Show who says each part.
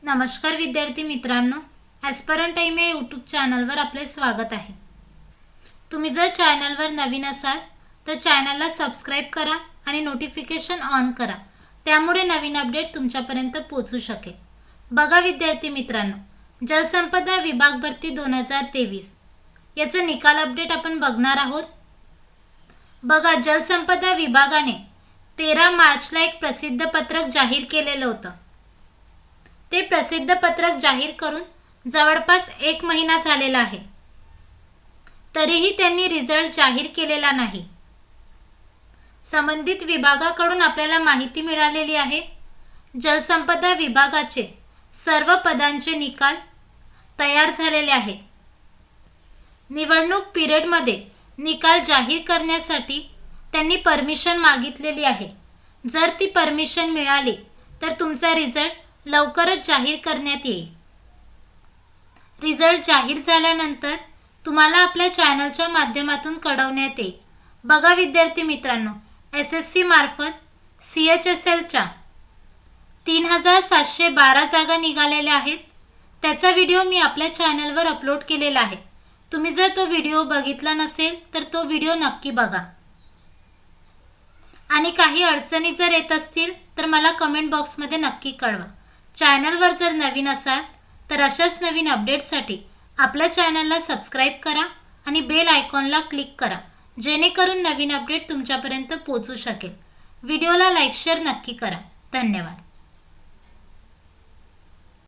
Speaker 1: नमस्कार विद्यार्थी मित्रांनो, ॲस्परंट टाइम या यूट्यूब चॅनलवर आपले स्वागत आहे। तुम्ही जर चॅनलवर नवीन असाल तर चॅनलला सबस्क्राइब करा आणि नोटिफिकेशन ऑन करा, त्यामुळे नवीन अपडेट तुमच्यापर्यंत पोहोचू शकेल। बघा विद्यार्थी मित्रांनो, जलसंपदा विभाग भरती 2023 याचा निकाल अपडेट आपण बघणार आहोत। बघा, जलसंपदा विभागाने 13 मार्चला एक प्रसिद्ध पत्रक जाहीर केलेलं होतं। ते प्रसिद्ध पत्रक जाहीर करून जवळपास 1 महिना झालेला आहे, तरीही त्यांनी रिझल्ट जाहीर केलेला नाही। संबंधित विभागाकडून आपल्याला माहिती मिळालेली आहे। जलसंपदा विभागाचे सर्व पदांचे निकाल तयार झालेले आहेत। निवडणूक पिरियडमध्ये निकाल जाहीर करण्यासाठी त्यांनी परमिशन मागितलेली आहे। जर ती परमिशन मिळाली तर तुमचा रिझल्ट लवकरच जाहीर करण्यात येईल। रिझल्ट जाहीर झाल्यानंतर तुम्हाला आपल्या चॅनलच्या माध्यमातून कळवण्यात येईल। बघा विद्यार्थी मित्रांनो, SSC मार्फत CHSLच्या 3712 जागा निघालेल्या आहेत। त्याचा व्हिडिओ मी आपल्या चॅनलवर अपलोड केलेला आहे। तुम्ही जर तो व्हिडिओ बघितला नसेल तर तो व्हिडिओ नक्की बघा। आणि काही अडचणी जर येत असतील तर मला कमेंट बॉक्समध्ये नक्की कळवा। चॅनलवर जर नवीन असाल तर अशाच नवीन अपडेट्ससाठी आपल्या चॅनलला सबस्क्राइब करा आणि बेल आयकॉनला क्लिक करा, जेणेकरून नवीन अपडेट तुमच्यापर्यंत पोहोचू शकेल। व्हिडिओला लाईक शेअर नक्की करा। धन्यवाद।